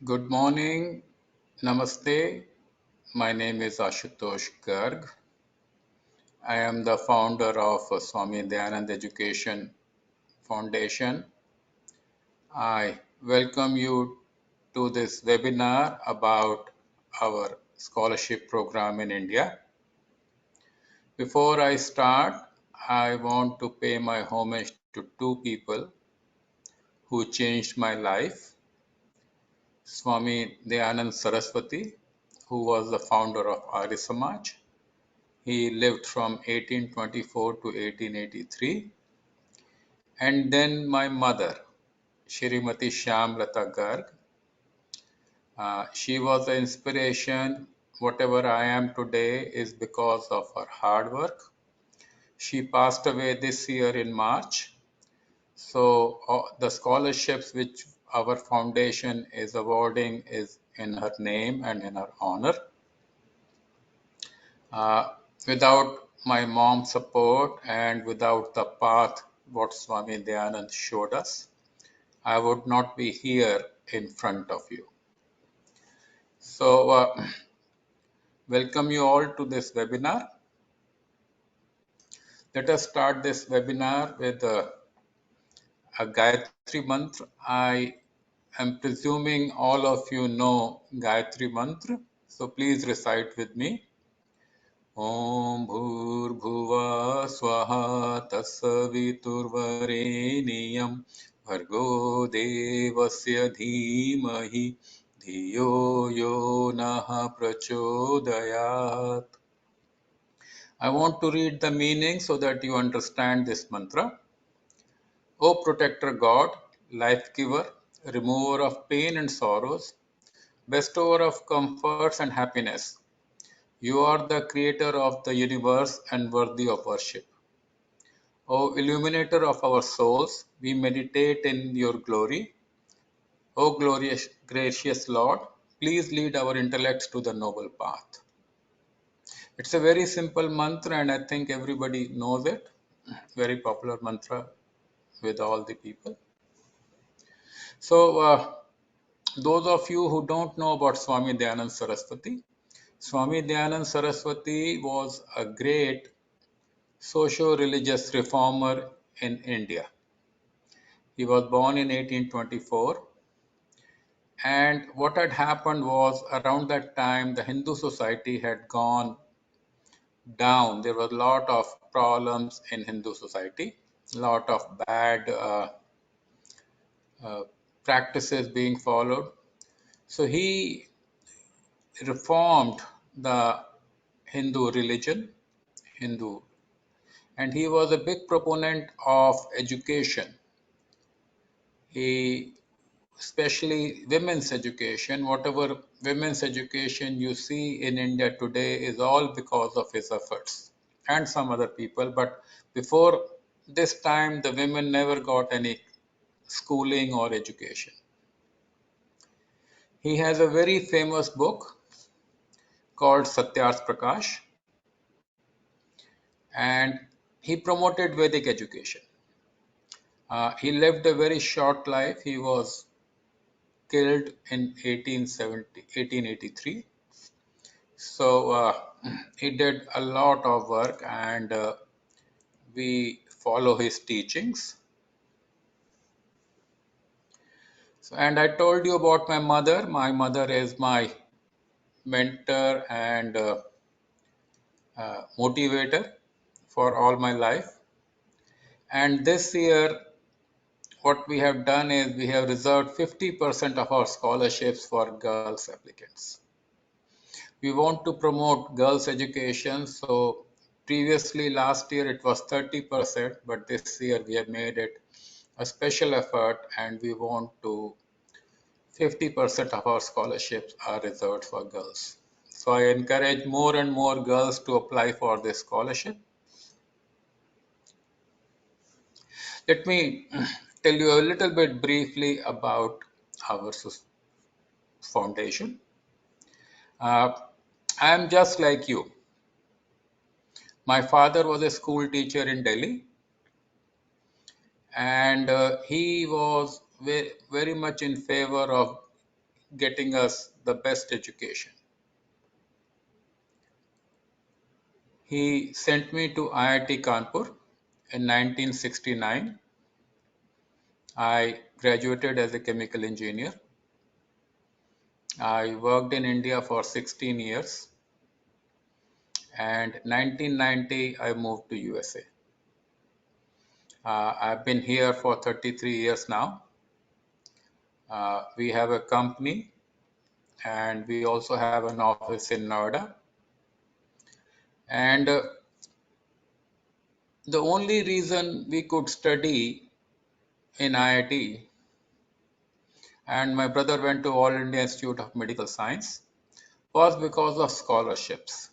Good morning, Namaste. My name is Ashutosh Garg. I am the founder of Swami Dayanand Education Foundation. I welcome you to this webinar about our scholarship program in India. Before I start, I want to pay my homage to two people who changed my life. Swami Dayanand Saraswati, who was the founder of Arya Samaj. He lived from 1824 to 1883. And then my mother, Shrimati Shyamlata Garg. She was the inspiration. Whatever I am today is because of her hard work. She passed away this year in March. So the scholarships which our foundation is awarding is in her name and in her honor. Without my mom's support and without the path what Swami Dayanand showed us, I would not be here in front of you. So, welcome you all to this webinar. Let us start this webinar with a Gayatri Mantra. I am presuming all of you know Gayatri Mantra, so please recite with me. Om Bhurbhuva Swaha Tassaviturvareniyam Bhargo Devasya Dhimahi Dhiyo Yo Naha Prachodayat. I want to read the meaning so that you understand this mantra. O Protector God, Life Giver, Remover of pain and sorrows, Bestower of comforts and happiness, you are the creator of the universe and worthy of worship. O illuminator of our souls, we meditate in your glory. O glorious, gracious Lord, please lead our intellects to the noble path. It's a very simple mantra and I think everybody knows it. Very popular mantra with all the people. So, those of you who don't know about Swami Dayanand Saraswati, Swami Dayanand Saraswati was a great socio-religious reformer in India. He was born in 1824, and what had happened was around that time the Hindu society had gone down. There was a lot of problems in Hindu society, a lot of bad practices being followed. So he reformed the Hindu religion, Hindu, and he was a big proponent of education. He, especially women's education, whatever women's education you see in India today is all because of his efforts and some other people. But before this time, the women never got any schooling or education. He has a very famous book called Satyarth Prakash, and he promoted Vedic education. He lived a very short life. He was killed in 1883. So he did a lot of work and we follow his teachings. So, and I told you about my mother. My mother is my mentor and motivator for all my life. And this year, what we have done is we have reserved 50% of our scholarships for girls applicants. We want to promote girls education, so previously last year it was 30%, but this year we have made it a special effort and we want to 50% of our scholarships are reserved for girls. So I encourage more and more girls to apply for this scholarship. Let me tell you a little bit briefly about our foundation. I am just like you. My father was a school teacher in Delhi, and he was very much in favor of getting us the best education. He sent me to IIT Kanpur in 1969. I graduated as a chemical engineer. I worked in India for 16 years, and 1990 I moved to USA. I've been here for 33 years now. We have a company and we also have an office in Noida. And the only reason we could study in IIT, and my brother went to All India Institute of Medical Science, was because of scholarships.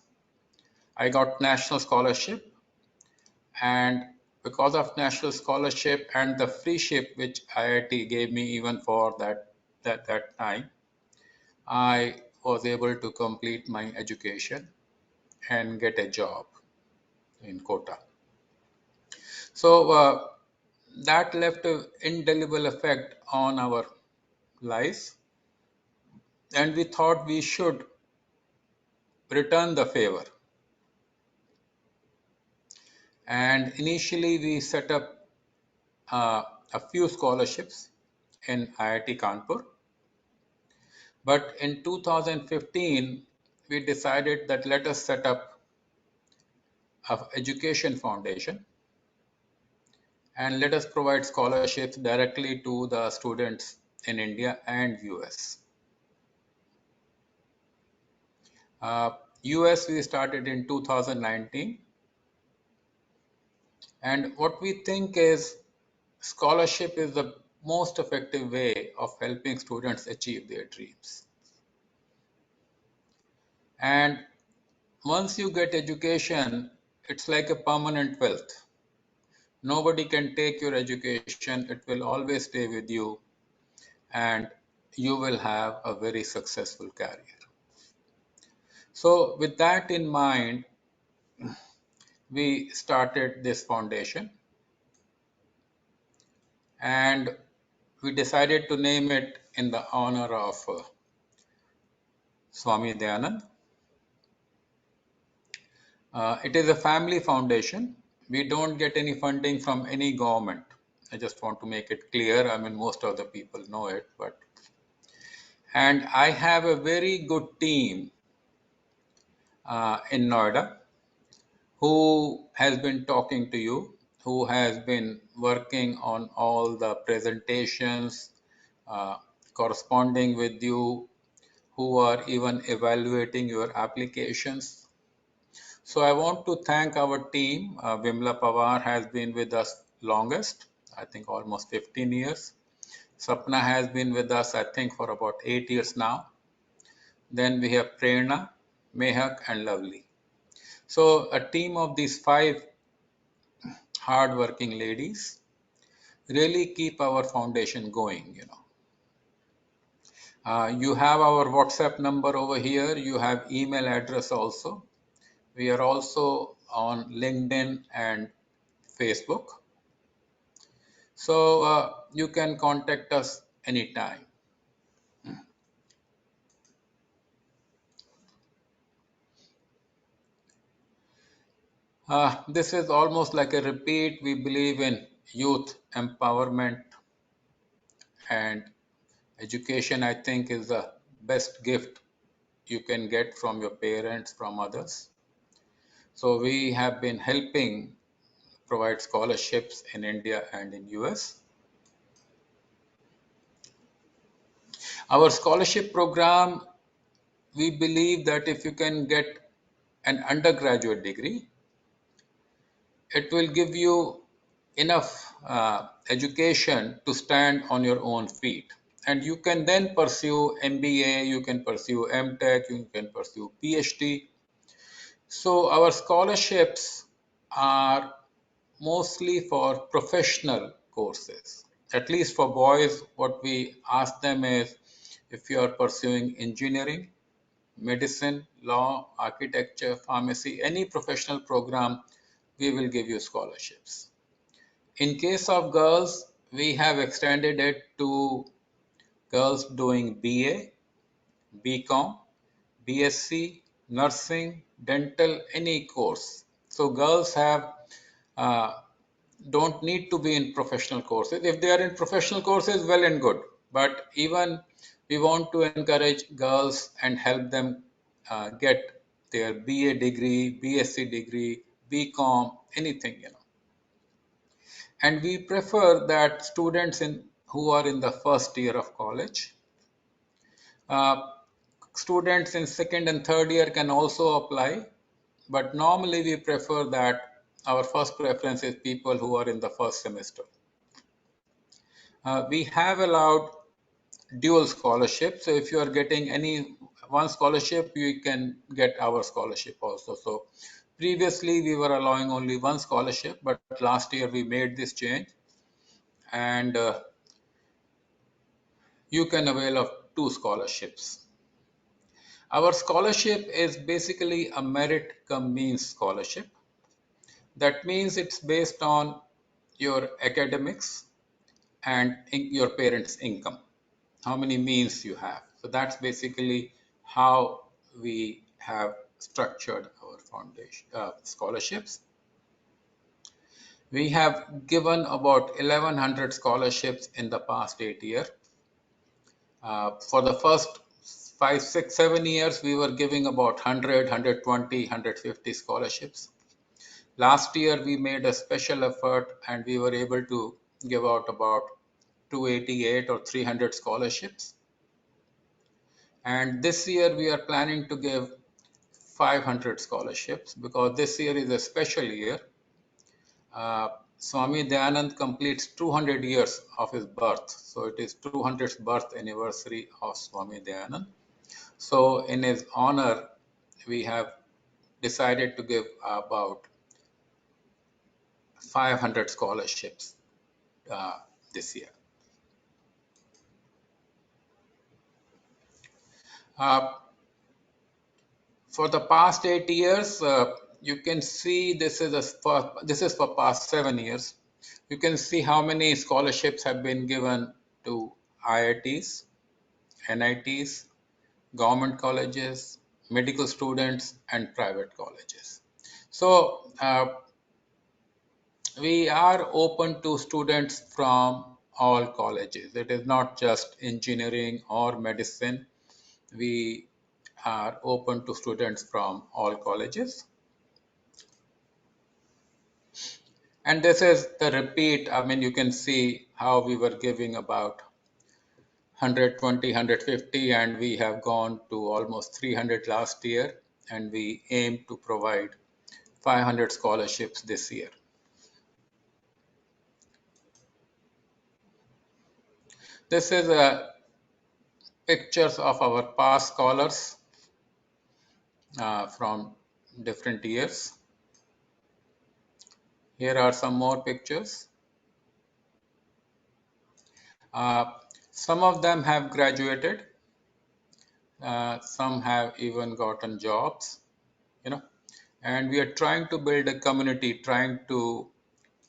I got national scholarship, and because of national scholarship and the free ship which IIT gave me even for that time, I was able to complete my education and get a job in Kota. So that left an indelible effect on our lives, and we thought we should return the favor. And initially, we set up a few scholarships in IIT Kanpur. But in 2015, we decided that let us set up an education foundation and let us provide scholarships directly to the students in India and US. US we started in 2019, and what we think is scholarship is the most effective way of helping students achieve their dreams. And once you get education, it's like a permanent wealth. Nobody can take your education, it will always stay with you, and you will have a very successful career. So, with that in mind, we started this foundation and we decided to name it in the honor of Swami Dayanand. It is a family foundation. We don't get any funding from any government. I just want to make it clear. I mean, most of the people know it, and I have a very good team in Noida who has been talking to you, who has been working on all the presentations, uh, corresponding with you, who are even evaluating your applications. So I want to thank our team. Vimla Pawar has been with us longest, I think almost 15 years. Sapna has been with us, I think, for about 8 years now. Then we have Prerna, Mehak, and Lovely. So a team of these 5 hard-working ladies really keep our foundation going, you know. You have our WhatsApp number over here. You have email address also. We are also on LinkedIn and Facebook. So you can contact us anytime. This is almost like a repeat. We believe in youth empowerment, and education, I think, is the best gift you can get from your parents, from others. So we have been helping provide scholarships in India and in US. Our scholarship program, we believe that if you can get an undergraduate degree, it will give you enough education to stand on your own feet. And you can then pursue MBA, you can pursue MTech, you can pursue PhD. So our scholarships are mostly for professional courses. At least for boys, what we ask them is if you are pursuing engineering, medicine, law, architecture, pharmacy, any professional program, we will give you scholarships. In case of girls, we have extended it to girls doing BA BCom, BSc, nursing, dental, any course. So girls have uh, don't need to be in professional courses. If they are in professional courses, well and good. But even we want to encourage girls and help them get their BA degree, BSc degree, BCom, anything, And we prefer that students who are in the first year of college, uh, students in second and third year can also apply, but normally we prefer that our first preference is people who are in the first semester. We have allowed dual scholarship. So if you are getting any one scholarship, you can get our scholarship also. So previously we were allowing only one scholarship, but last year we made this change, and you can avail of two scholarships. Our scholarship is basically a merit-cum-means scholarship. That means it's based on your academics and your parents' income, how many means you have. So that's basically how we have structured our foundation scholarships. We have given about 1100 scholarships in the past 8 years. For the first 5, 6, 7 years, we were giving about 100, 120, 150 scholarships. Last year, we made a special effort and we were able to give out about 288 or 300 scholarships. And this year, we are planning to give 500 scholarships because this year is a special year. Swami Dayanand completes 200 years of his birth. So it is 200th birth anniversary of Swami Dayanand. So in his honor, we have decided to give about 500 scholarships this year. Uh, for the past 8 years, you can see this is for past 7 years. You can see how many scholarships have been given to IITs, NITs, government colleges, medical students, and private colleges. So we are open to students from all colleges. It is not just engineering or medicine. We are open to students from all colleges. And this is the repeat. I mean, you can see how we were giving about 120, 150, and we have gone to almost 300 last year, and we aim to provide 500 scholarships this year. This is pictures of our past scholars from different years. Here are some more pictures. Some of them have graduated. Some have even gotten jobs, and we are trying to build a community, trying to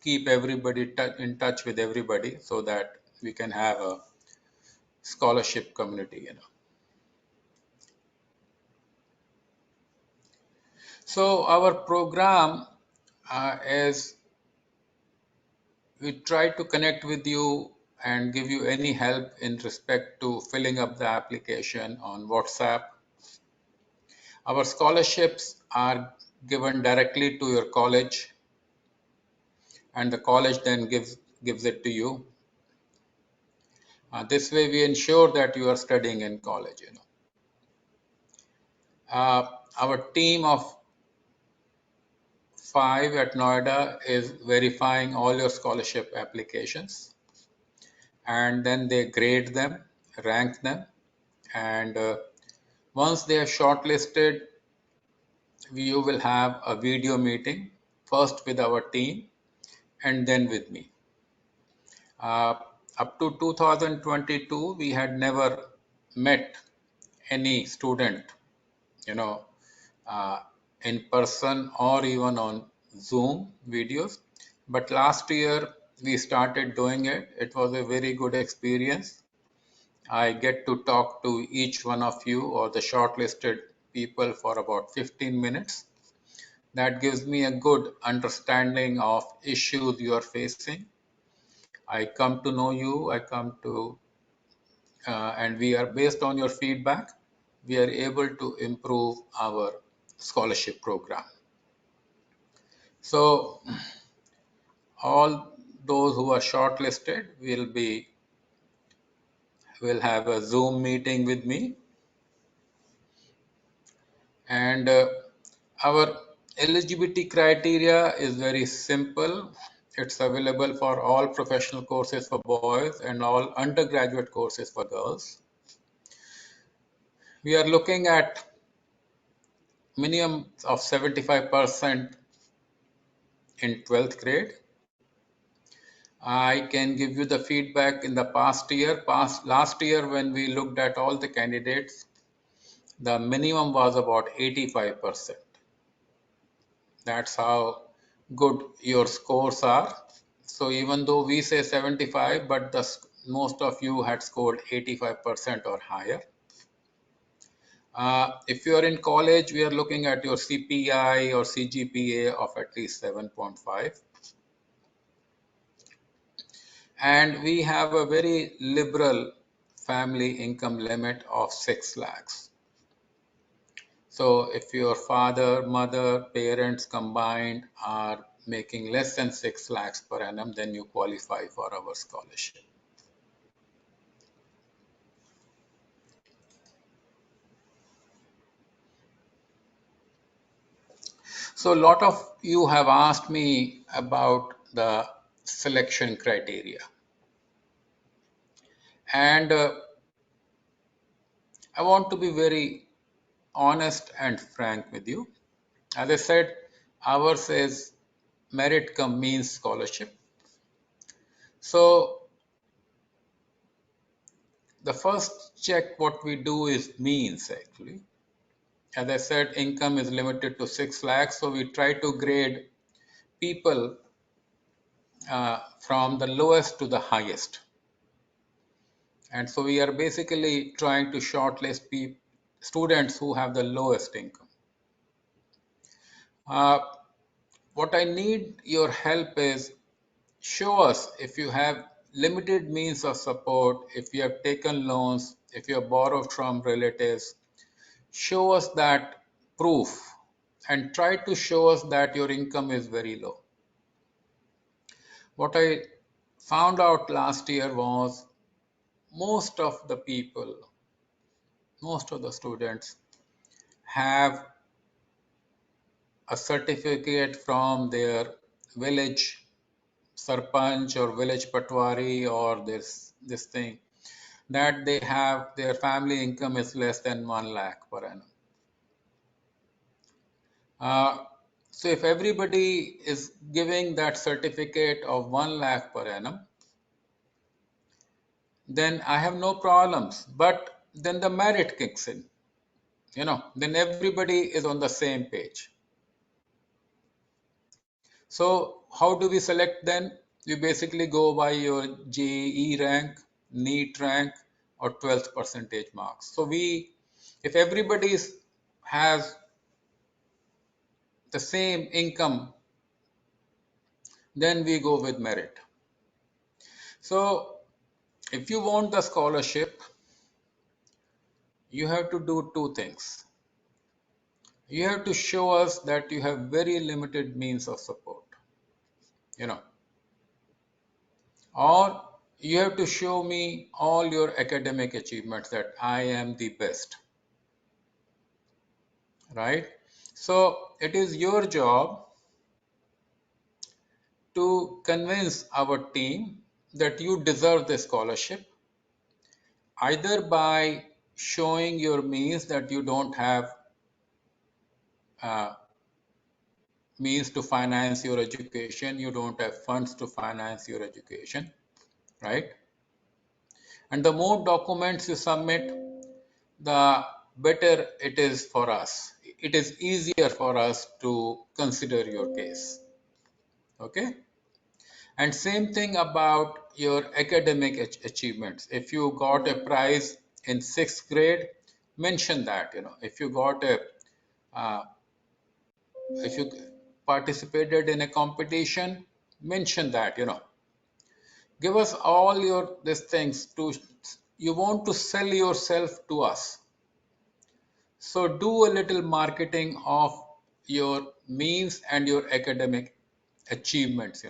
keep everybody in touch with everybody so that we can have a scholarship community. So our program is we try to connect with you and give you any help in respect to filling up the application on WhatsApp. Our scholarships are given directly to your college, and the college then gives it to you. This way we ensure that you are studying in college. Our team of 5 at Noida is verifying all your scholarship applications, and then they grade them, rank them, and once they are shortlisted, you will have a video meeting, first with our team and then with me. Uh, Up to 2022, we had never met any student, you know, uh, in person or even on Zoom videos. But last year we started doing it. It was a very good experience. I get to talk to each one of you or the shortlisted people for about 15 minutes. That gives me a good understanding of issues you are facing. I come to know you, and we are based on your feedback, we are able to improve our scholarship program. So all those who are shortlisted will have a Zoom meeting with me, and our eligibility criteria is very simple. It's available for all professional courses for boys and all undergraduate courses for girls. We are looking at minimum of 75% in 12th grade. I can give you the feedback in the last year when we looked at all the candidates, the minimum was about 85%. That's how good your scores are. So even though we say 75, but most of you had scored 85% or higher. If you are in college, we are looking at your CPI or CGPA of at least 7.5. And we have a very liberal family income limit of 6 lakhs. So if your father, mother, parents combined are making less than 6 lakhs per annum, then you qualify for our scholarship. So a lot of you have asked me about the selection criteria. And I want to be very honest and frank with you. As I said, ours is Merit-cum-Means Scholarship. So the first check what we do is means actually. As I said, income is limited to 6 lakhs. So we try to grade people from the lowest to the highest. And so we are basically trying to shortlist students who have the lowest income. Uh, what I need your help is show us if you have limited means of support, if you have taken loans, if you have borrowed from relatives, show us that proof and try to show us that your income is very low. What I found out last year was most of the people, most of the students have a certificate from their village sarpanch or village patwari or this thing that they have their family income is less than 1 lakh per annum. Uh, so if everybody is giving that certificate of 1 lakh per annum, then I have no problems. But then the merit kicks in, then everybody is on the same page. So how do we select then? You basically go by your JEE rank, NEET rank, or 12th percentage marks. So if everybody has the same income, then we go with merit. So if you want the scholarship, you have to do two things. You have to show us that you have very limited means of support, or you have to show me all your academic achievements that I am the best, right? So it is your job to convince our team that you deserve the scholarship, either by showing your means that you don't have uh, means to finance your education, you don't have funds to finance your education, right? And the more documents you submit, the better it is for us. It is easier for us to consider your case. Okay. And same thing about your academic achievements. If you got a prize in sixth grade, mention that. If you got a uh, if you participated in a competition, mention that. Give us all your these things to you want to sell yourself to us. So do a little marketing of your means and your academic achievements.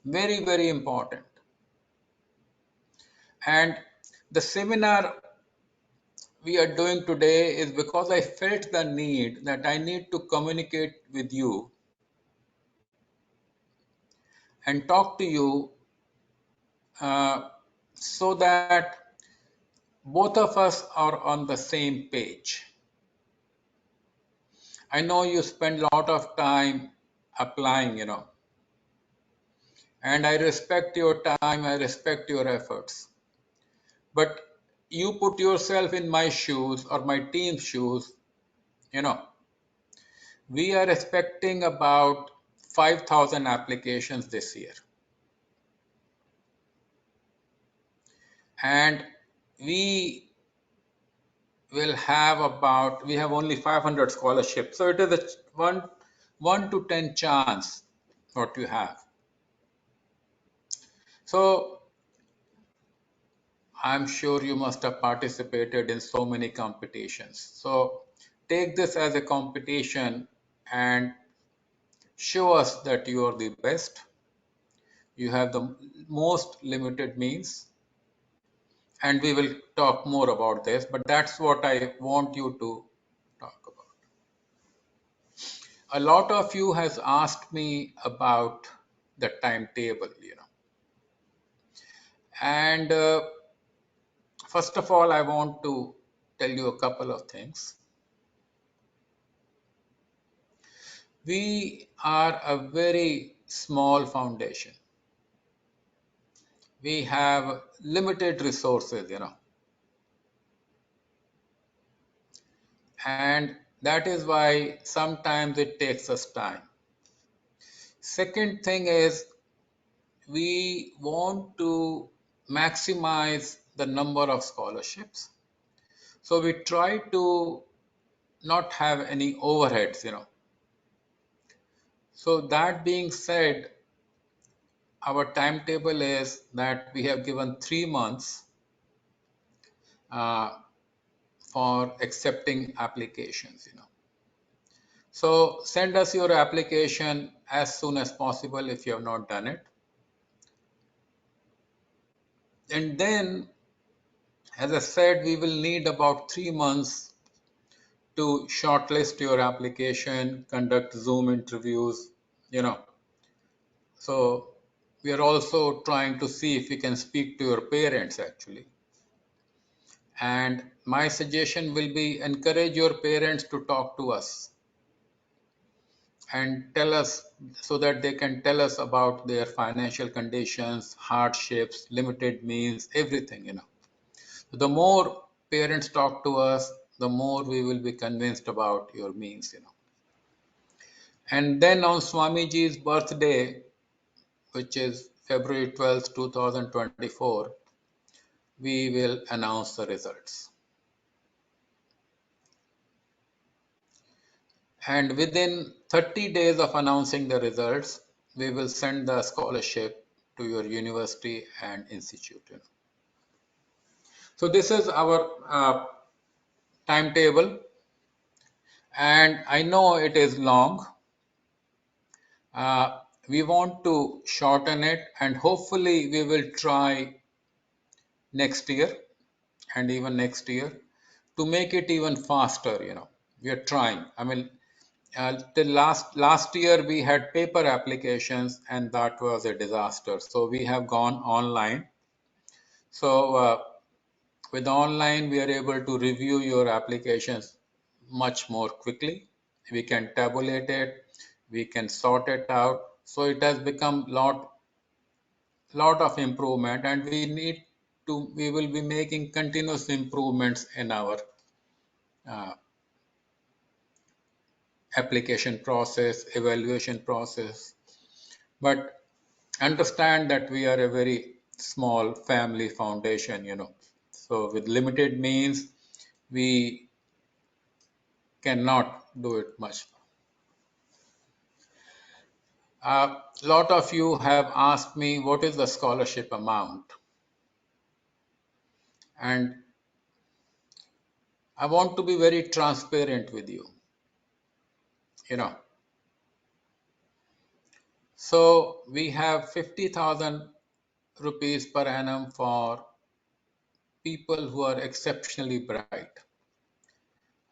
Very, very important. And the seminar we are doing today is because I felt the need that I need to communicate with you and talk to you uh, so that both of us are on the same page. I know you spend a lot of time applying, and I respect your time, I respect your efforts. But you put yourself in my shoes or my team's shoes, you know, we are expecting about 5,000 applications this year. And we we have only 500 scholarships. So it is a 1 to 10 chance what you have. So I'm sure you must have participated in so many competitions. So take this as a competition and show us that you are the best. You have the most limited means, and we will talk more about this, but that's what I want you to talk about. A lot of you has asked me about the timetable, and first of all, I want to tell you a couple of things. We are a very small foundation. We have limited resources, and that is why sometimes it takes us time. Second thing is we want to maximize the number of scholarships. So we try to not have any overheads, So that being said, our timetable is that we have given 3 months uh, for accepting applications, So send us your application as soon as possible if you have not done it. And then, as I said, we will need about 3 months to shortlist your application, conduct Zoom interviews, So we are also trying to see if we can speak to your parents actually. And my suggestion will be encourage your parents to talk to us and tell us so that they can tell us about their financial conditions, hardships, limited means, everything, The more parents talk to us, the more we will be convinced about your means, And then on Swamiji's birthday, which is February 12th, 2024, we will announce the results. And within 30 days of announcing the results, we will send the scholarship to your university and institute. So this is our timetable, and I know it is long. We want to shorten it, and hopefully we will try next year and even next year to make it even faster. We are trying. I mean, till last year we had paper applications, and that was a disaster. So we have gone online. So with online, we are able to review your applications much more quickly. We can tabulate it, we can sort it out. So it has become lot of improvement, and we will be making continuous improvements in our uh, application process, evaluation process. But understand that we are a very small family foundation, So with limited means, we cannot do it much. A lot of you have asked me what is the scholarship amount, and I want to be very transparent with you, you know. So we have 50,000 rupees per annum for people who are exceptionally bright,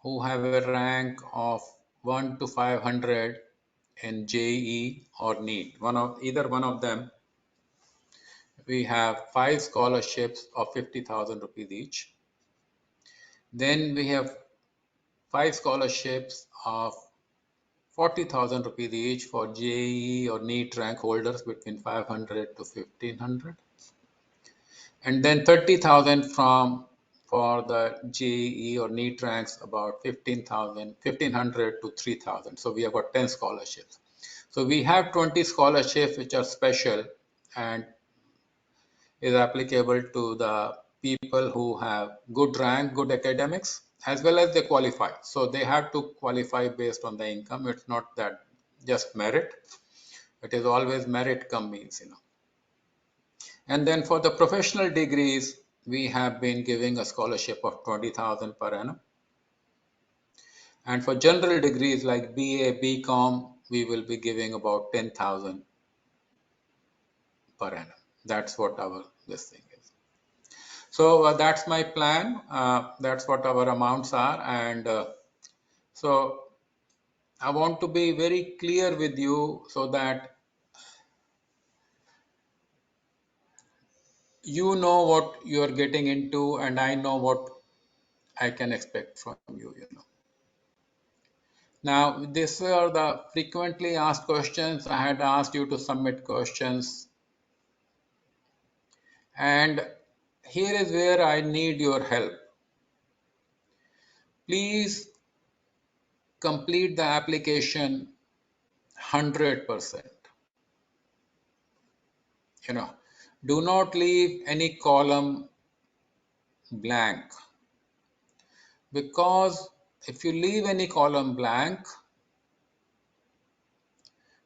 who have a rank of 1 to 500 in JEE or NEET. Either one of them, we have 5 scholarships of 50,000 rupees each. Then we have 5 scholarships of 40,000 rupees each for JEE or NEET rank holders between 500 to 1500. And then 30,000 for the JEE or NEET ranks about 1500 to 3000. So we have got 10 scholarships. So we have 20 scholarships which are special and is applicable to the people who have good rank, good academics, as well as they qualify. So they have to qualify based on the income. It's not that just merit. It is always merit-cum-means. And then for the professional degrees, we have been giving a scholarship of 20,000 per annum. And for general degrees like BA, BCom, we will be giving about 10,000 per annum. That's what this thing is. So that's my plan. That's what our amounts are. And so I want to be very clear with you so that you know what you are getting into and I know what I can expect from you. Now, these are the frequently asked questions. I had asked you to submit questions. And here is where I need your help. Please complete the application 100%. Do not leave any column blank, because if you leave any column blank,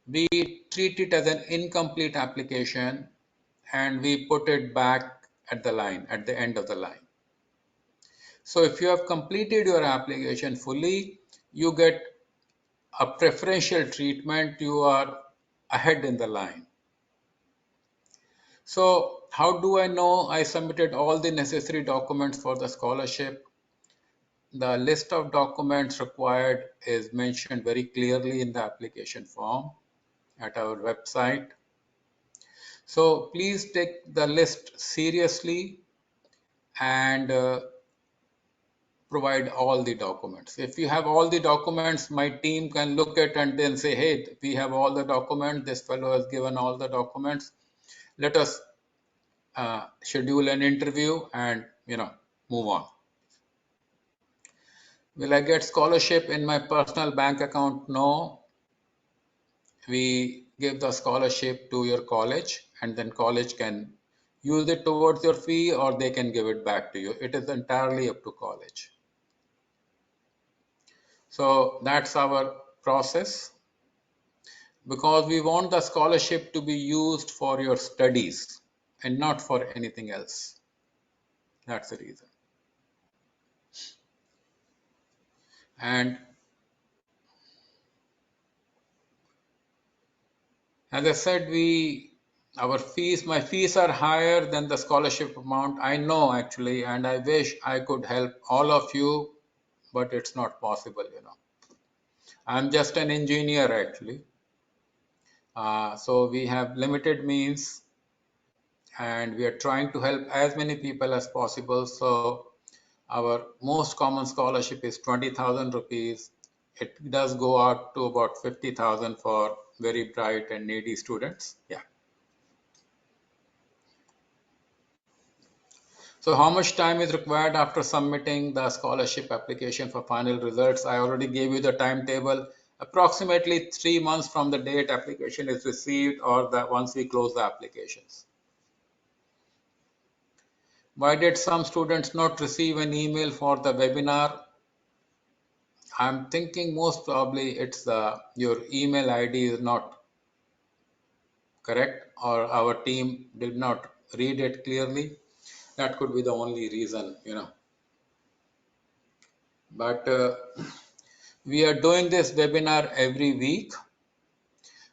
we treat it as an incomplete application and we put it back at the line, at the end of the line. So if you have completed your application fully, you get a preferential treatment. You are ahead in the line. So how do I know I submitted all the necessary documents for the scholarship? The list of documents required is mentioned very clearly in the application form at our website. So please take the list seriously and provide all the documents. If you have all the documents, my team can look at and then say, hey, we have all the documents. This fellow has given all the documents. Let us schedule an interview and move on. Will I get scholarship in my personal bank account? No. We give the scholarship to your college and then college can use it towards your fee or they can give it back to you. It is entirely up to college. So that's our process, because we want the scholarship to be used for your studies and not for anything else. That's the reason. And as I said, my fees are higher than the scholarship amount. I know actually, and I wish I could help all of you, but it's not possible. I'm just an engineer actually. So we have limited means and we are trying to help as many people as possible. So our most common scholarship is 20,000 rupees. It does go out to about 50,000 for very bright and needy students. Yeah. So how much time is required after submitting the scholarship application for final results? I already gave you the timetable. approximately 3 months from the date application is received or that once we close the applications. Why did some students not receive an email for the webinar? I'm thinking most probably it's your email ID is not correct or our team did not read it clearly. That could be the only reason, But we are doing this webinar every week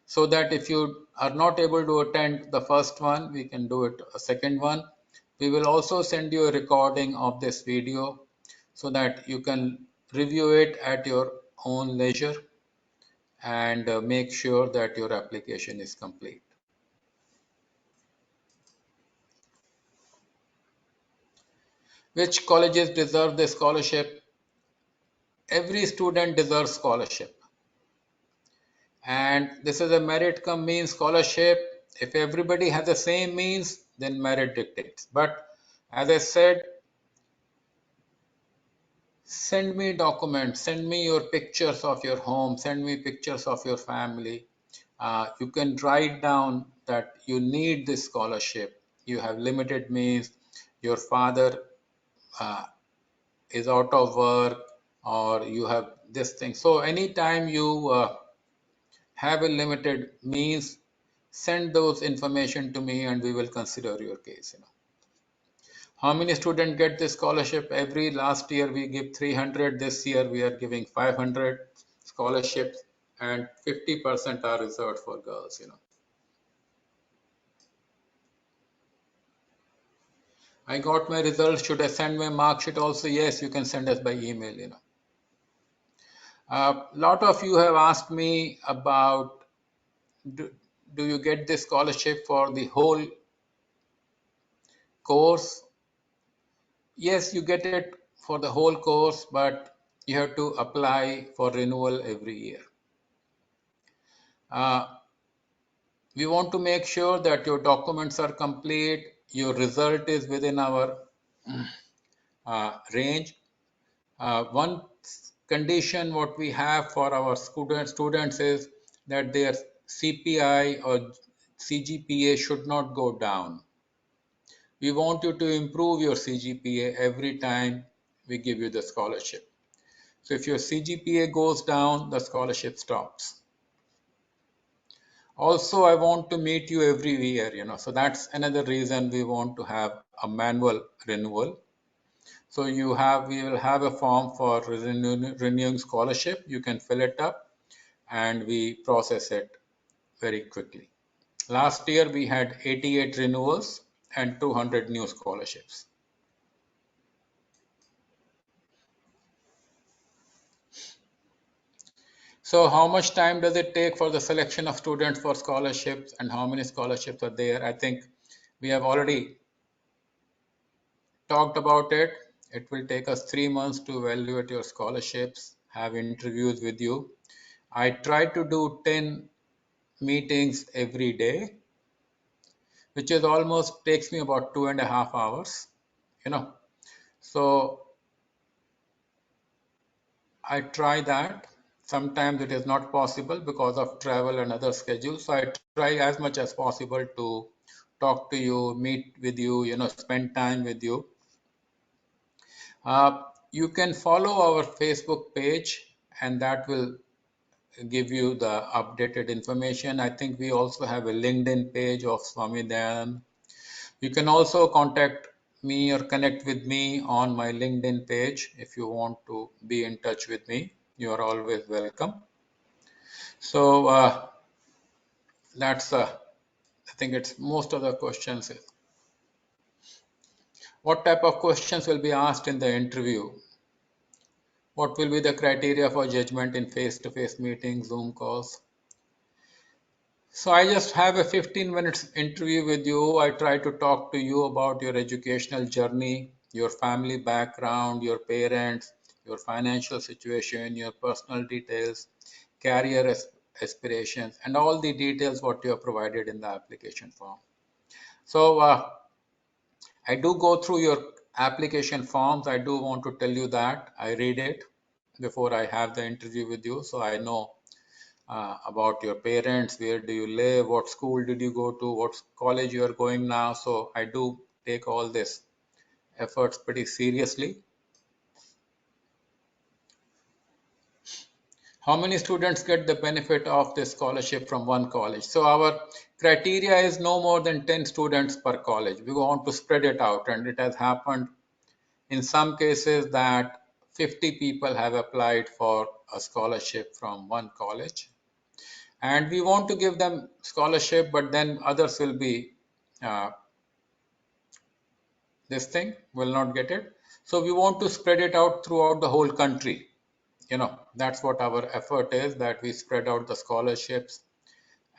so that if you are not able to attend the first one, we can do it a second one. We will also send you a recording of this video so that you can review it at your own leisure and make sure that your application is complete. Which colleges deserve the scholarship? Every student deserves scholarship. And this is a merit-cum-means scholarship. If everybody has the same means, then merit dictates. But as I said, send me documents, send me your pictures of your home, send me pictures of your family. You can write down that you need this scholarship. You have limited means, your father uh, is out of work, or you have this thing. So anytime you have a limited means, send those information to me and we will consider your case. How many students get this scholarship? Every last year we give 300. This year we are giving 500 scholarships and 50% are reserved for girls. I got my results. Should I send my mark sheet also? Yes, you can send us by email. A lot of you have asked me about do, do you get this scholarship for the whole course? Yes, you get it for the whole course, but you have to apply for renewal every year. Uh, we want to make sure that your documents are complete, your result is within our range. One condition what we have for our students is that their CPI or CGPA should not go down. We want you to improve your CGPA every time we give you the scholarship. So if your CGPA goes down, the scholarship stops. Also, I want to meet you every year, so that's another reason we want to have a manual renewal. So we will have a form for renewing scholarship. You can fill it up and we process it very quickly. Last year we had 88 renewals and 200 new scholarships. So how much time does it take for the selection of students for scholarships and how many scholarships are there? I think we have already talked about it. It will take us 3 months to evaluate your scholarships, have interviews with you. I try to do 10 meetings every day, which is almost takes me about 2.5 hours. So I try that. Sometimes it is not possible because of travel and other schedules. So I try as much as possible to talk to you, meet with you, spend time with you. You can follow our Facebook page and that will give you the updated information. I think we also have a LinkedIn page of Swami Dayanand. You can also contact me or connect with me on my LinkedIn page if you want to be in touch with me. You are always welcome. So that's I think it's most of the questions. What type of questions will be asked in the interview? What will be the criteria for judgment in face-to-face meetings, Zoom calls? So I just have a 15 minutes interview with you. I try to talk to you about your educational journey, your family background, your parents, your financial situation, your personal details, career aspirations, and all the details what you have provided in the application form. So I do go through your application forms. I do want to tell you that I read it before I have the interview with you, so I know about your parents, where do you live, what school did you go to, what college you are going now. So I do take all this efforts pretty seriously. How many students get the benefit of this scholarship from one college? So our criteria is no more than 10 students per college. We want to spread it out, and it has happened in some cases that 50 people have applied for a scholarship from one college, and we want to give them scholarship, but then others will be uh, this thing will not get it. So we want to spread it out throughout the whole country. That's what our effort is, that we spread out the scholarships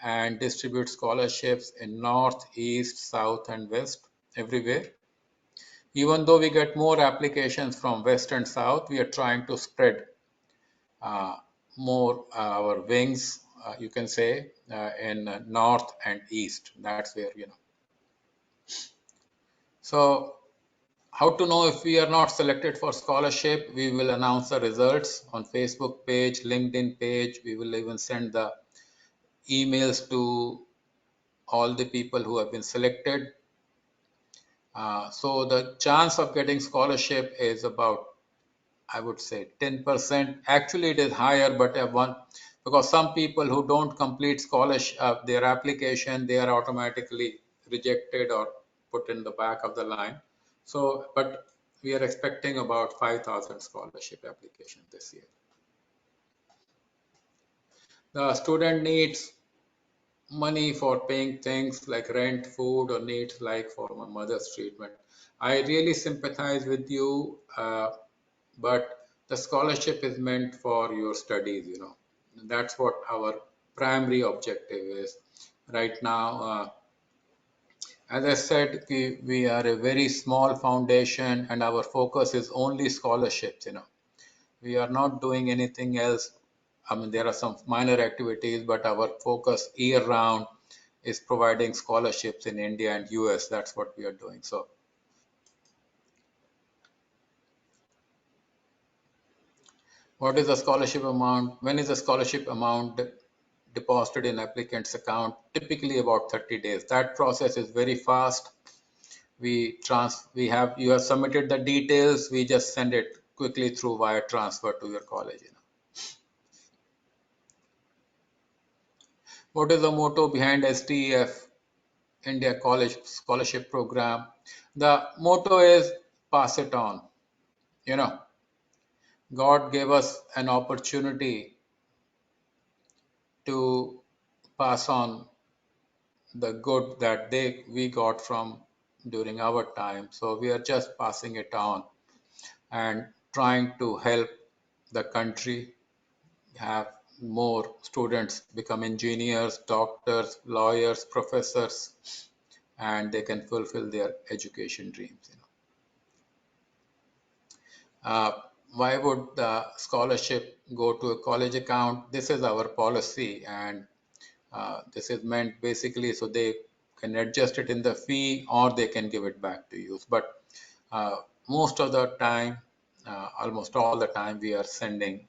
and distribute scholarships in north, east, south, and west, everywhere. Even though we get more applications from west and south, we are trying to spread uh, more our wings, you can say, in north and east. That's where. So how to know if we are not selected for scholarship? We will announce the results on Facebook page, LinkedIn page. We will even send the emails to all the people who have been selected. So the chance of getting scholarship is about, I would say, 10%. Actually, it is higher, but because some people who don't complete scholarship, their application, they are automatically rejected or put in the back of the line. So, but we are expecting about 5,000 scholarship applications this year. The student needs money for paying things like rent, food, or needs like for my mother's treatment. I really sympathize with you, but the scholarship is meant for your studies. That's what our primary objective is. Right now, as I said, we are a very small foundation and our focus is only scholarships. We are not doing anything else. I mean, there are some minor activities, but our focus year round is providing scholarships in India and US. That's what we are doing. So, what is the scholarship amount? When is the scholarship amount deposited in applicant's account? Typically about 30 days. That process is very fast. You have submitted the details. We just send it quickly through wire transfer to your college. What is the motto behind SDEF, India College Scholarship Program? The motto is pass it on. You know, God gave us an opportunity to pass on the good that we got from during our time. So we are just passing it on and trying to help the country have more students become engineers, doctors, lawyers, professors, and they can fulfill their education dreams. Uh, why would the scholarship go to a college account? This is our policy, and this is meant basically so they can adjust it in the fee or they can give it back to you. But uh, most of the time, almost all the time, we are sending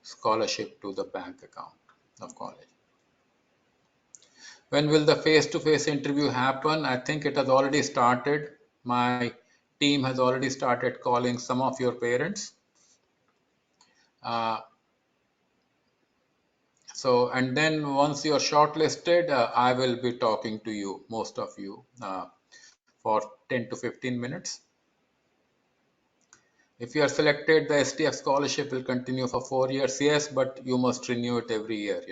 scholarship to the bank account of college. When will the face-to-face interview happen? I think it has already started. My team has already started calling some of your parents. Uh, and then once you are shortlisted, I will be talking to you, most of you, for 10 to 15 minutes. If you are selected, the SDF scholarship will continue for 4 years. Yes, but you must renew it every year.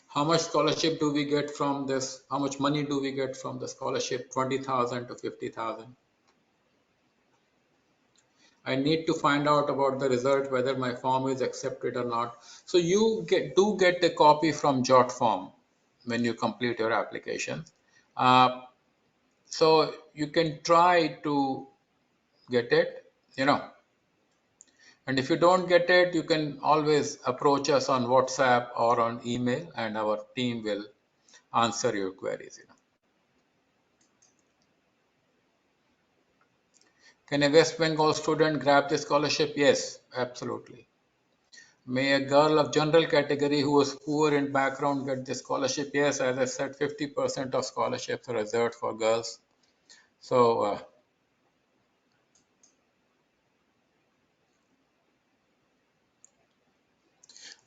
How much scholarship do we get from this? How much money do we get from the scholarship? 20,000 to 50,000. I need to find out about the result, whether my form is accepted or not. So you do get a copy from Jot form when you complete your application. Uh, so you can try to get it. And if you don't get it, you can always approach us on WhatsApp or on email, and our team will answer your queries. Can a West Bengal student grab the scholarship? Yes, absolutely. May a girl of general category who was poor in background get the scholarship? Yes, as I said, 50% of scholarships are reserved for girls. So,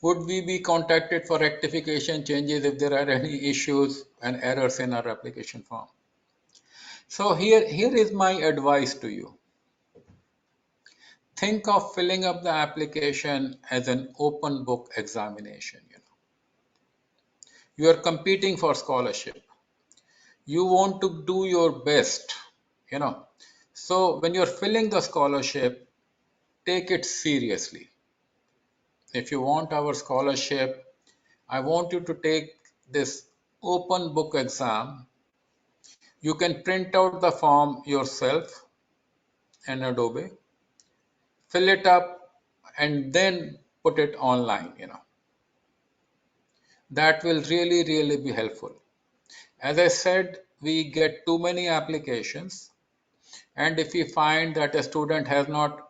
would we be contacted for rectification changes if there are any issues and errors in our application form? So here is my advice to you. Think of filling up the application as an open book examination. You are competing for scholarship. You want to do your best, you know. So when you're filling the scholarship, take it seriously. If you want our scholarship, I want you to take this open book exam. You can print out the form yourself in Adobe, fill it up, and then put it online. That will really be helpful. As I said, we get too many applications, and if we find that a student has not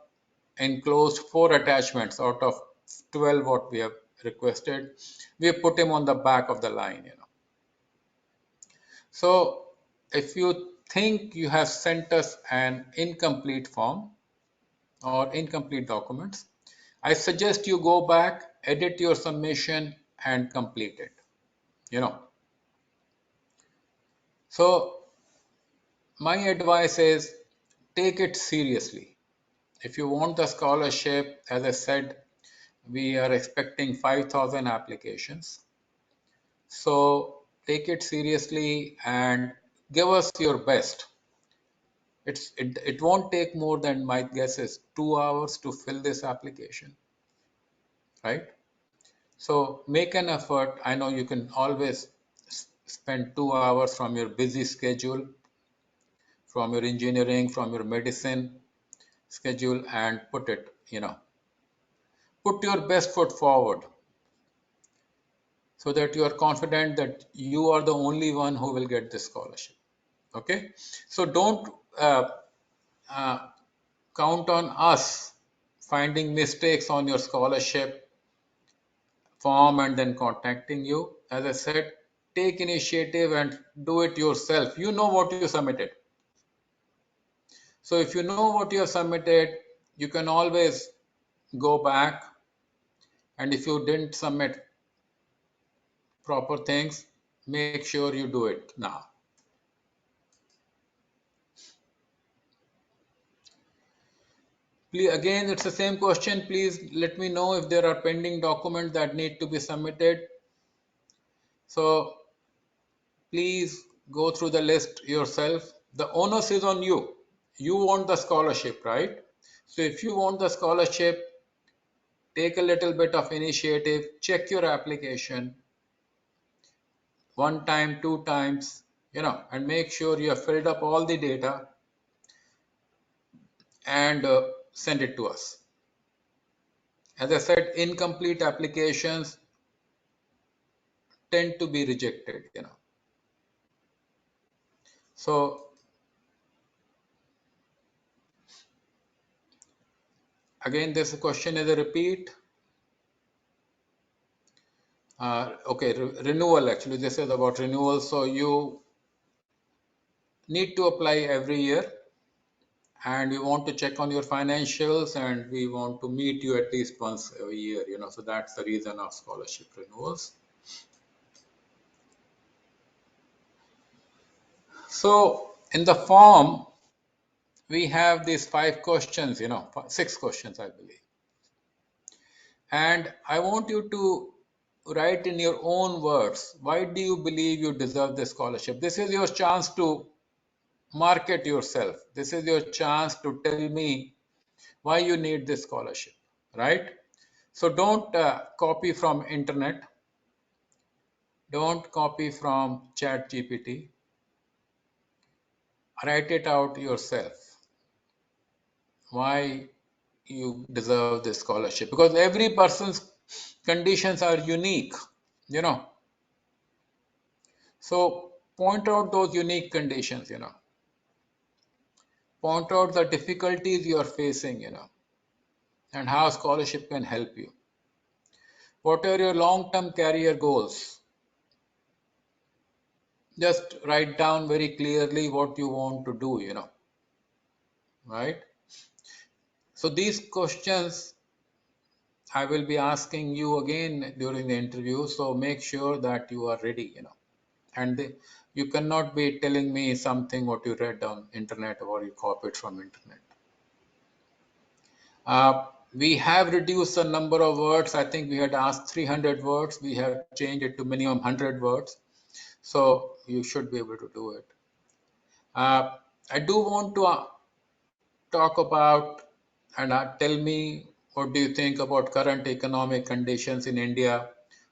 enclosed 4 attachments out of 12 what we have requested, we put him on the back of the line. So if you think you have sent us an incomplete form or incomplete documents, I suggest you go back, edit your submission and complete it. So my advice is take it seriously. If you want the scholarship, as I said, we are expecting 5,000 applications. So take it seriously and give us your best. It won't take more than, my guess is, 2 hours to fill this application, right? So make an effort. I know you can always spend 2 hours from your busy schedule, from your engineering, from your medicine schedule, and put your best foot forward so that you are confident that you are the only one who will get this scholarship. Okay, so don't uh, count on us finding mistakes on your scholarship form and then contacting you. As I said, take initiative and do it yourself. You know what you submitted. So if you know what you have submitted, you can always go back, and if you didn't submit proper things, make sure you do it now. Please, again, it's the same question. Please let me know if there are pending documents that need to be submitted. So please go through the list yourself. The onus is on you. You want the scholarship, right? So if you want the scholarship, take a little bit of initiative, check your application one time, 2 times, and make sure you have filled up all the data and send it to us. As I said, incomplete applications tend to be rejected. So again, this question is a repeat. Okay, renewal, actually, this is about renewal. So you need to apply every year, and we want to check on your financials, and we want to meet you at least once a year. So that's the reason of scholarship renewals. So in the form, we have these 5 questions, 6 questions, I believe. And I want you to write in your own words, why do you believe you deserve this scholarship? This is your chance to market yourself. This is your chance to tell me why you need this scholarship, right? So don't copy from internet. Don't copy from chat GPT. Write it out yourself. Why you deserve this scholarship? Because every person's conditions are unique, you know. So point out those unique conditions. Point out the difficulties you are facing, and how scholarship can help you. What are your long-term career goals? Just write down very clearly what you want to do, right? So these questions I will be asking you again during the interview. So make sure that you are ready. And you cannot be telling me something what you read on internet or you copied from internet. We have reduced the number of words. I think we had asked 300 words. We have changed it to minimum 100 words. So you should be able to do it. I do want to talk about and tell me what do you think about current economic conditions in India?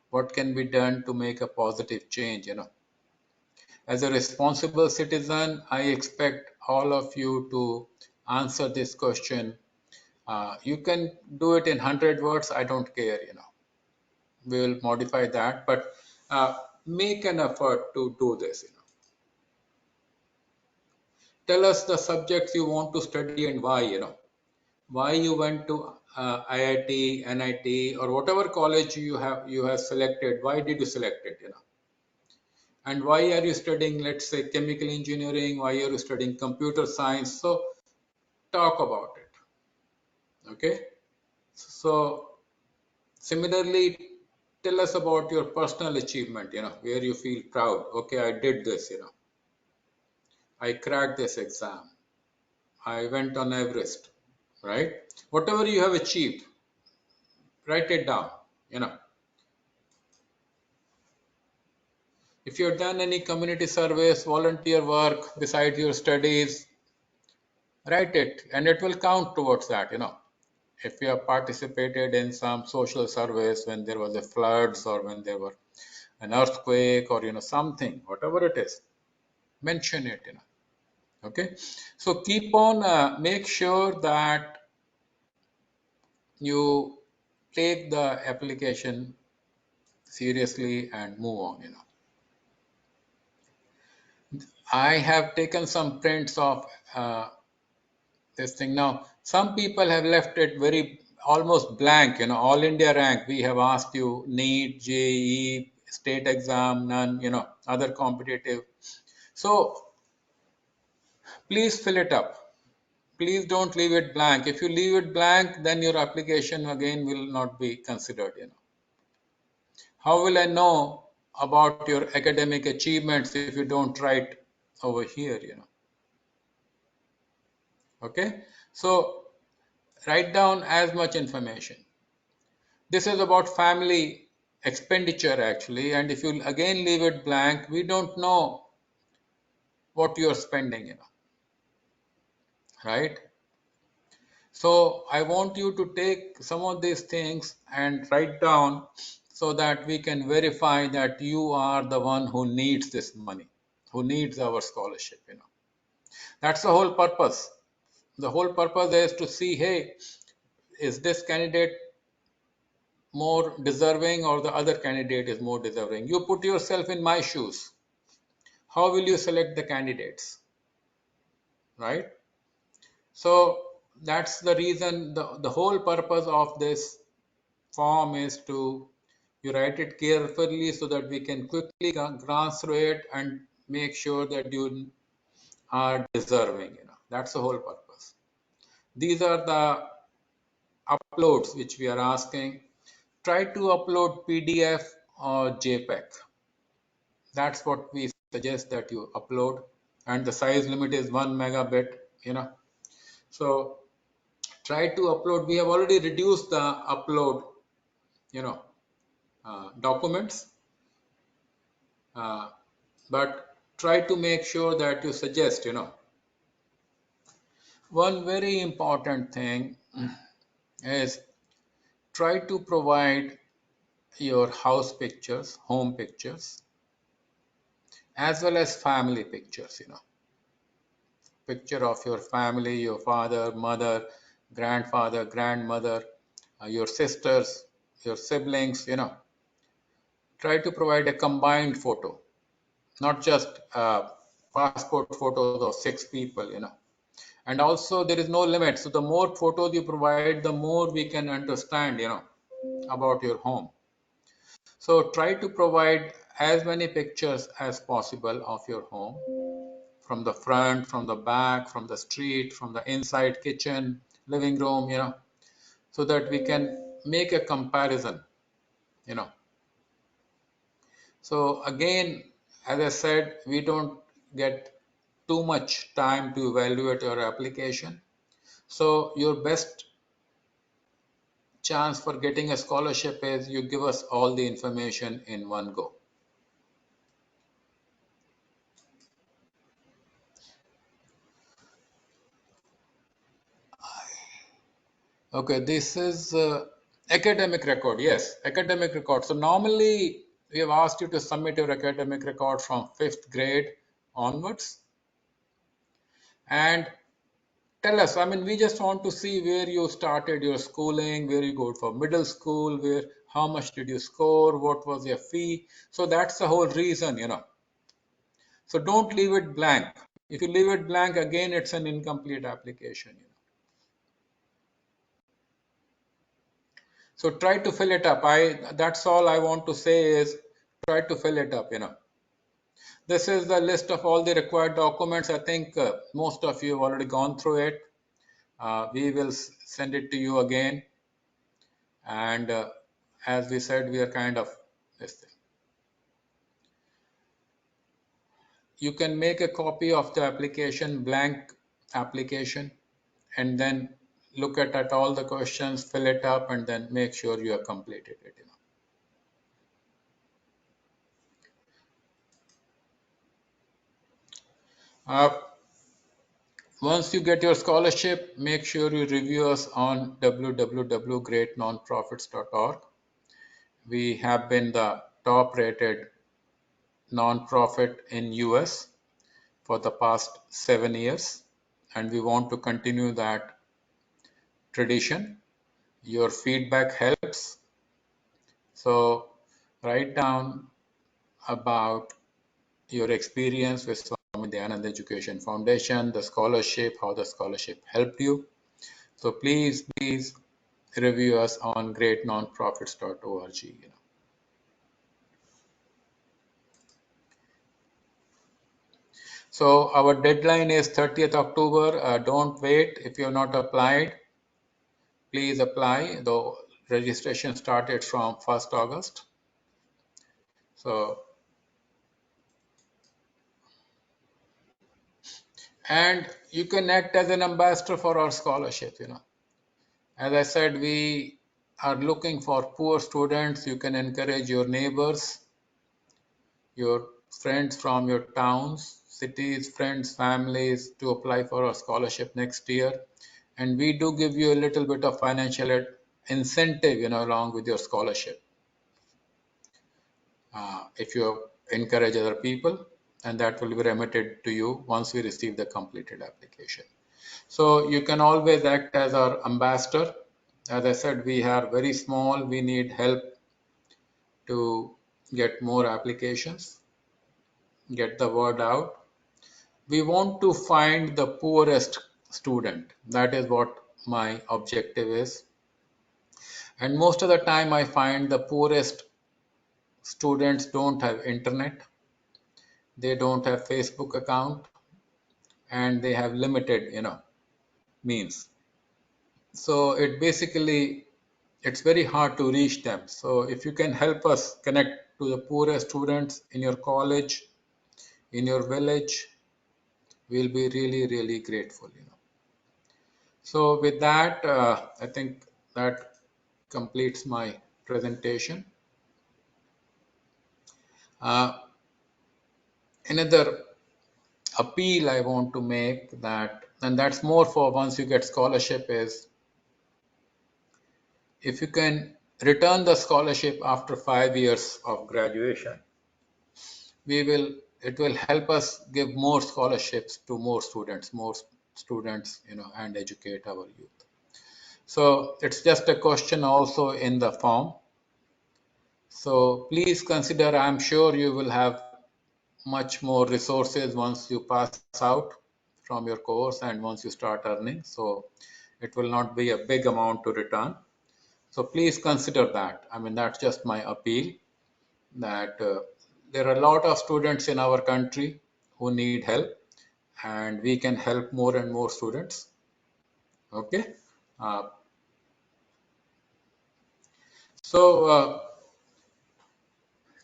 What can be done to make a positive change? As a responsible citizen, I expect all of you to answer this question. You can do it in 100 words. I don't care. We will modify that, but make an effort to do this. Tell us the subjects you want to study and why. Why you went to IIT, NIT, or whatever college you have selected. Why did you select it? And why are you studying, let's say, chemical engineering? Why are you studying computer science? So talk about it. Okay. So similarly, tell us about your personal achievement. Where you feel proud. Okay, I did this. I cracked this exam. I went on Everest. Right. Whatever you have achieved, write it down. You know. If you've done any community service, volunteer work besides your studies, write it and it will count towards that. If you have participated in some social service when there was a floods or when there were an earthquake or something, whatever it is, mention it. Okay. So keep on, make sure that you take the application seriously and move on. I have taken some prints of this thing. Now, some people have left it very almost blank. All India rank. We have asked you NEET, JEE, state exam, none, other competitive. So please fill it up. Please don't leave it blank. If you leave it blank, then your application again will not be considered. How will I know about your academic achievements if you don't write over here? Okay. So write down as much information. This is about family expenditure actually, and if you again leave it blank, we don't know what you're spending, right? So I want you to take some of these things and write down so that we can verify that you are the one who needs this money, who needs our scholarship. That's the whole purpose. The whole purpose is to see, hey, is this candidate more deserving or the other candidate is more deserving? You put yourself in my shoes. How will you select the candidates, right? So that's the reason, the whole purpose of this form is to you write it carefully so that we can quickly glance through it and make sure that you are deserving. That's the whole purpose. These are the uploads which we are asking. Try to upload PDF or JPEG. That's what we suggest that you upload, and the size limit is 1 megabit. So try to upload. We have already reduced the upload you know documents, uh, but try to make sure that you suggest. One very important thing is try to provide your house pictures, home pictures, as well as family pictures. Picture of your family, your father, mother, grandfather, grandmother, your sisters, your siblings. Try to provide a combined photo, not just passport photos of 6 people. And also there is no limit. So the more photos you provide, the more we can understand, about your home. So try to provide as many pictures as possible of your home, from the front, from the back, from the street, from the inside kitchen, living room, so that we can make a comparison, you know. So again, as I said, we don't get too much time to evaluate your application. So your best chance for getting a scholarship is you give us all the information in one go. Okay, this is academic record. Yes, academic record. So normally we have asked you to submit your academic record from fifth grade onwards. And tell us, I mean, we just want to see where you started your schooling, where you go for middle school, where, how much did you score, what was your fee. So that's the whole reason. So don't leave it blank. If you leave it blank, again, it's an incomplete application. So try to fill it up. That's all I want to say is try to fill it up. This is the list of all the required documents. I think most of you have already gone through it. We will send it to you again. And as we said, we are kind of this thing. You can make a copy of the application, blank application, and then look at all the questions, fill it up, and then make sure you have completed it. Uh, Once you get your scholarship, make sure you review us on www.greatnonprofits.org. We have been the top rated nonprofit in US for the past 7 years, and we want to continue that tradition. Your feedback helps. So write down about your experience with Swami Dayanand Education Foundation, the scholarship, how the scholarship helped you. So please review us on greatnonprofits.org. So our deadline is 30th October. Don't wait. If you have not applied, please apply. The registration started from 1st August. So, and you can act as an ambassador for our scholarship. As I said, we are looking for poor students. You can encourage your neighbors, your friends from your towns, cities, friends, families to apply for a scholarship next year. And we do give you a little bit of financial incentive, along with your scholarship. If you encourage other people, and that will be remitted to you once we receive the completed application. So you can always act as our ambassador. As I said, we are very small. We need help to get more applications, get the word out. We want to find the poorest student. That is what my objective is. And most of the time I find the poorest students don't have internet, they don't have Facebook account, and they have limited, means. So it's very hard to reach them. So if you can help us connect to the poorest students in your college, in your village, we'll be really, really grateful. So with that, I think that completes my presentation. Uh, Another appeal I want to make that, and that's more for once you get scholarship, is if you can return the scholarship after 5 years of graduation, it will help us give more scholarships to more students, and educate our youth. So it's just a question also in the form. So please consider, I'm sure you will have much more resources once you pass out from your course and once you start earning. So it will not be a big amount to return. So please consider that. I mean, that's just my appeal. that there are a lot of students in our country who need help, and we can help more and more students. Okay. Uh, so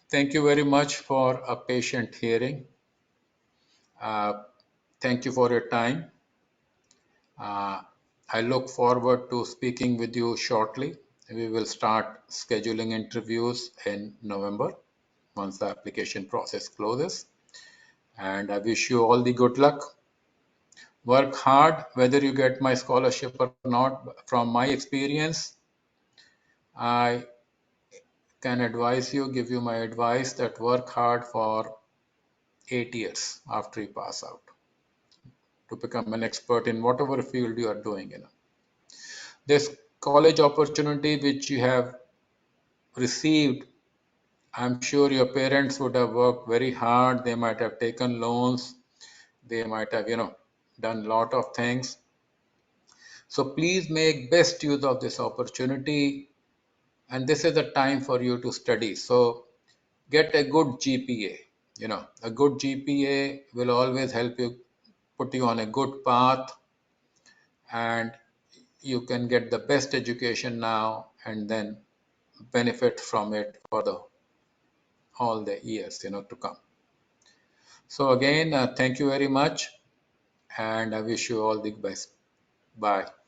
thank you very much for a patient hearing. Uh, Thank you for your time. Uh, I look forward to speaking with you shortly. We will start scheduling interviews in November once the application process closes. And I wish you all the good luck. Work hard, whether you get my scholarship or not. From my experience, I can advise you, give you my advice that work hard for 8 years after you pass out to become an expert in whatever field you are doing. This college opportunity which you have received, I'm sure your parents would have worked very hard. They might have taken loans. They might have, done a lot of things. So please make best use of this opportunity. And this is the time for you to study. So get a good GPA. A good GPA will always help you, put you on a good path, and you can get the best education now and then benefit from it for the all the years to come. So again, thank you very much, and I wish you all the best. Bye.